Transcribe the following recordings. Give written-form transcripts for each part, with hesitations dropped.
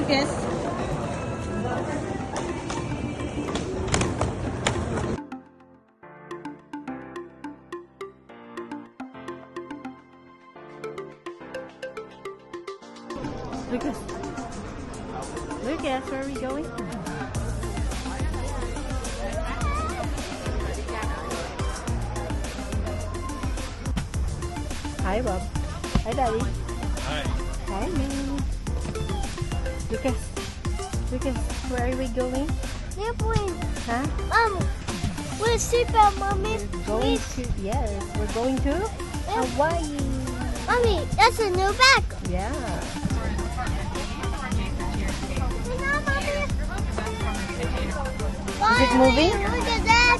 Lucas. Lucas. Lucas, where are we going? Hi, Bob. Hi, Daddy. Hi. Hi, Minnie. Lucas. Lucas, where are we going? Airplane. Huh? We're seatbelt, Mommy. Going to, yes, we're going to Hawaii. Mommy, that's a new bag. Yeah. Is it moving? Look at that.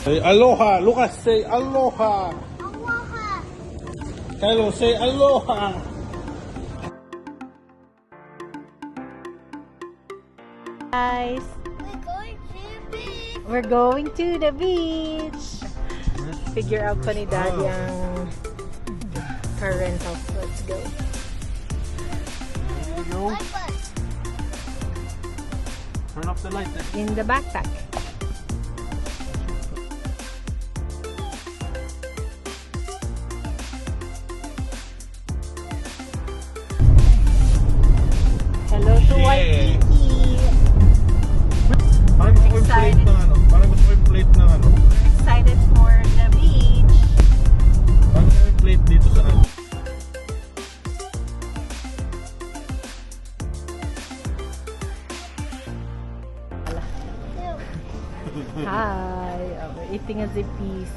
Say aloha. Lucas, say aloha. Aloha. Kylo, say aloha. Guys, We're going to we're going to the beach. the beach. Figure out pa ni Daddy ang car rental. Let's go. There you go. Turn off the light. In the backpack. Hello to Yeah. Waikiki. Parang gusto ko yung plate ng ano. Parang gusto ko yung plate ng ano. We're excited for the beach. Parang gusto ko yung plate dito sa ano. Hi. We're eating a zippies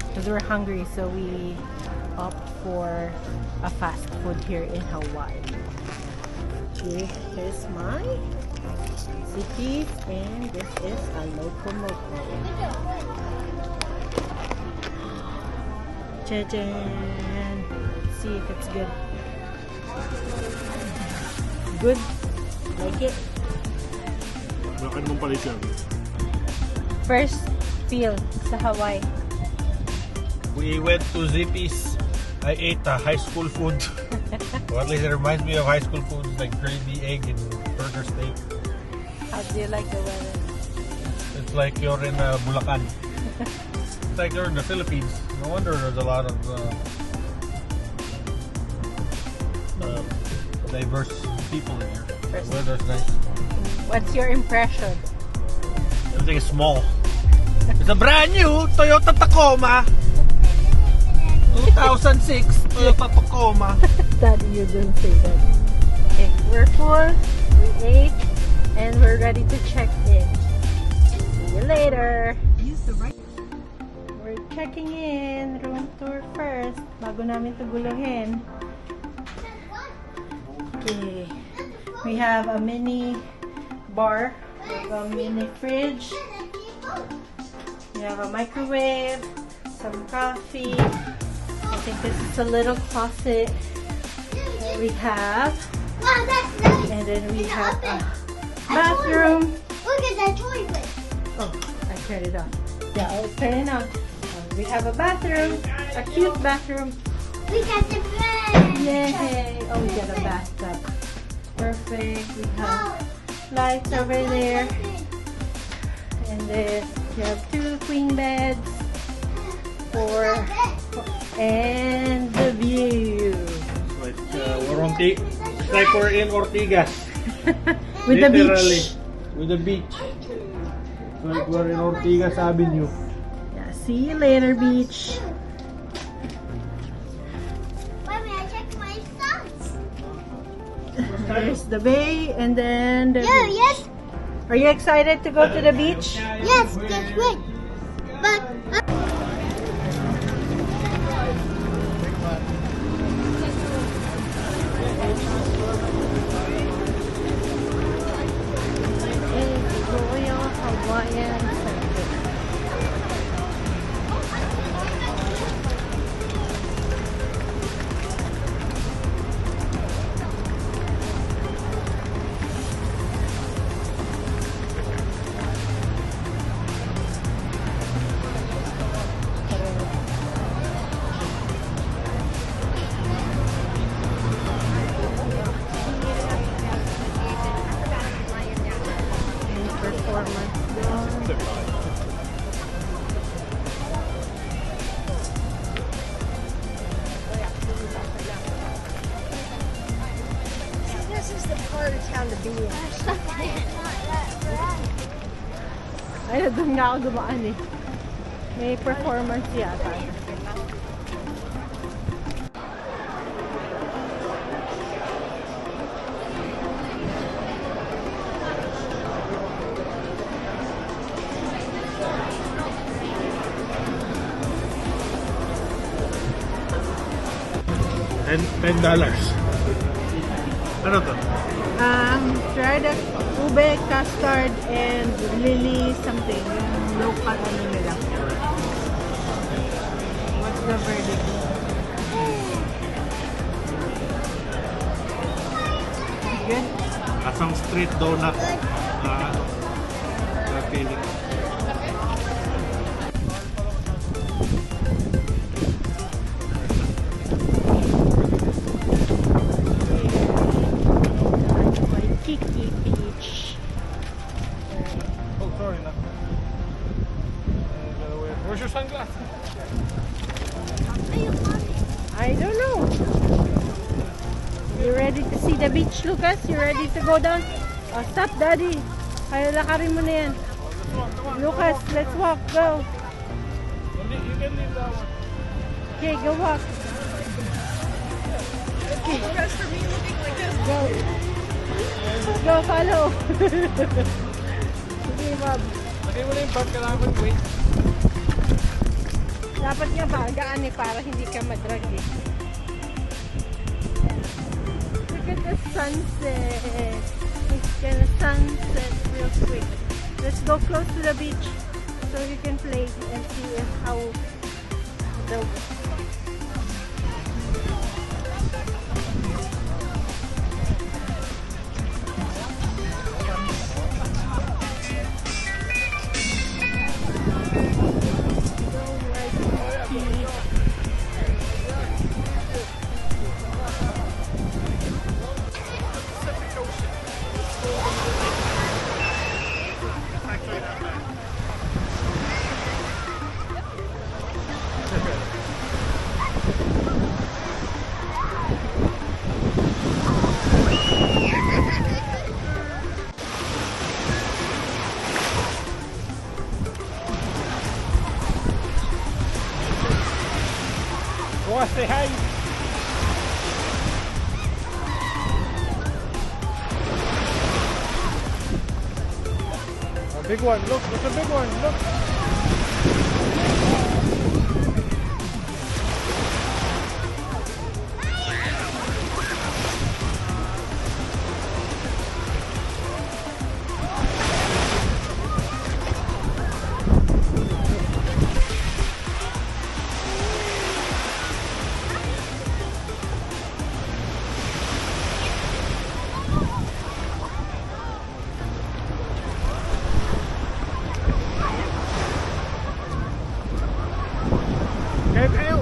because we're hungry, so we opt for a fast food here in Hawaii. Okay, here's my zippies, and this is a loco moco. Jajan. Let's see if it's good. Good. Like it. Bakit mong palit yan? First feel sa Hawaii. We went to Zippy's. I ate high school food. Or at least it reminds me of high school foods like gravy, egg, and burger steak. How do you like the weather? It's like you're in Bulacan. It's like you're in the Philippines. No wonder there's a lot of diverse people in here. The weather's nice. What's your impression? Everything is small. It's a brand new Toyota Tacoma. 2006 Toyota Tacoma. Daddy, you don't say that. Okay, we're full, we ate, and we're ready to check in. See you later. We're checking in. Room tour first. Bago namin ito guluhin. Okay. We have a mini bar. We have a mini fridge. We have a microwave. Some coffee. I think this is a little closet that we have. Wow, that's nice. And then we have a bathroom. Look at that toilet. Oh, I turned it on. Yeah, I'll turn it on. We have a bathroom, a cute bathroom. We got the bed. Yay! Oh, we got a bathtub. Perfect. We have lights over there. And then you have 2 queen beds. And the view. So it's like we're in Ortigas. With the Literally. beach. With the beach. It's like we're in Ortigas Avenue. Yeah, see you later, beach. Mommy, I checked my socks. There's the bay and then the Yeah, beach. yes. Are you excited to go to the beach? Yes, that's right. But It's Royal Hawaiian Center. This is the part of town to be in. Ay, doon nga ako dumaan eh. May performance yata. And $10. Ano to? Try the ube, custard, and lily something. Yung local ano nila. What's the verdict? Good? Asang street donut. Feeling. Waikiki Beach. Oh, sorry. Where's your sunglasses? I don't know. You ready to see the beach, Lucas? You ready to go down? Oh, stop, Daddy. Kaya lakarin mo na yan. Lucas, let's walk. Go. You can leave that one. Okay, go walk. As for me looking like this. Go. Go, follow. Sige, Bob. Lagay mo na yung bag, kailangan wait. Dapat nga bagaan eh, para hindi ka madrag eh. Look at the sunset. It's gonna sunset real quick. Let's go close to the beach so you can play and see how the Go say hi. A big one. Look, it's a big one. Look. Okay, Kyle.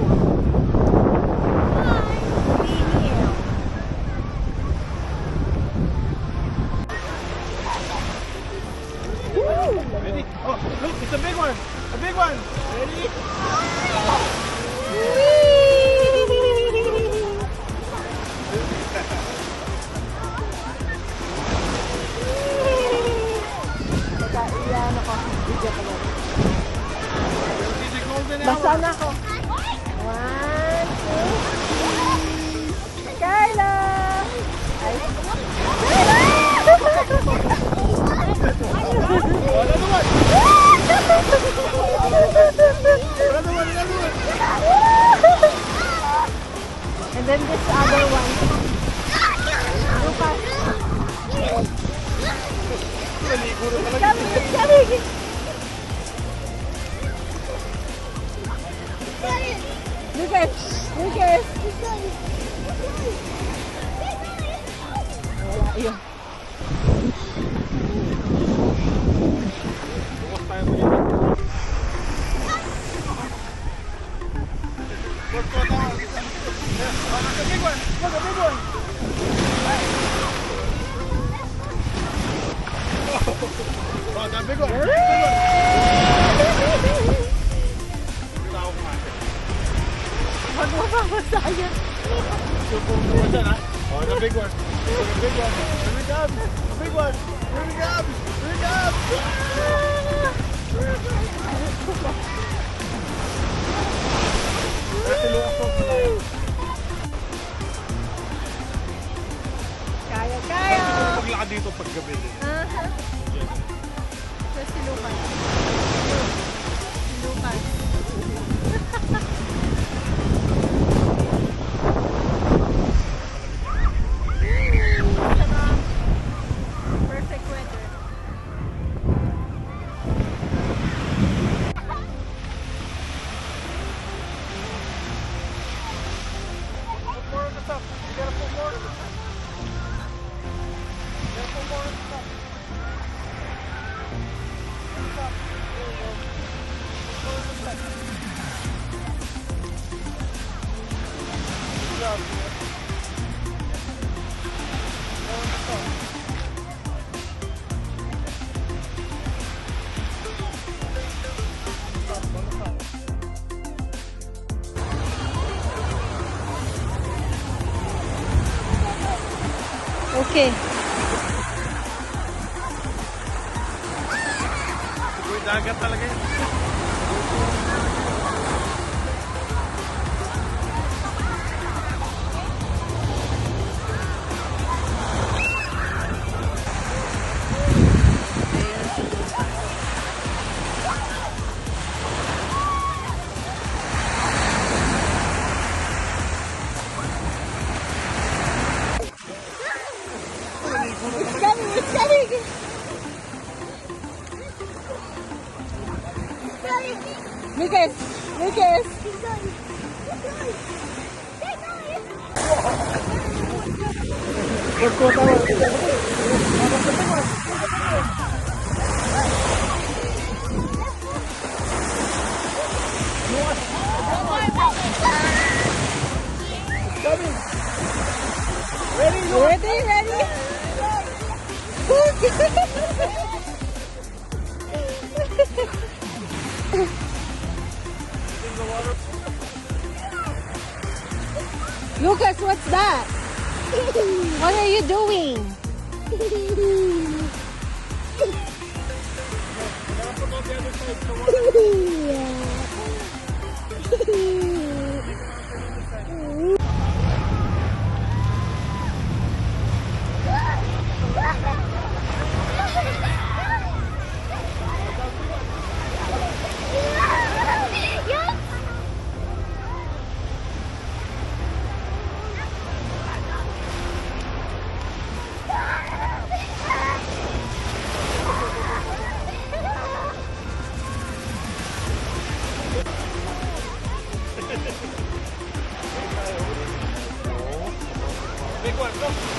Carla! Ay. And then this other one. Lucas. Coming. Lucas. Wala yun. Oh, that big one. Wag mo pa masaya. Oh, the big one. The big one. Here it comes. The big one. Here it comes. Here it comes. Kaya. Paglakad dito paggabi din. So, si Lucas. Sarap. Perfect weather. Put more on the top. You gotta put more on the top. You gotta put more on the top. On the top. There you go. Put more on the top. Good job. More on the top. On the top. Okay. Uy, dagat talaga yun. It's coming. Lucas. Ready? Lucas, what's that? What are you doing? Big one, go.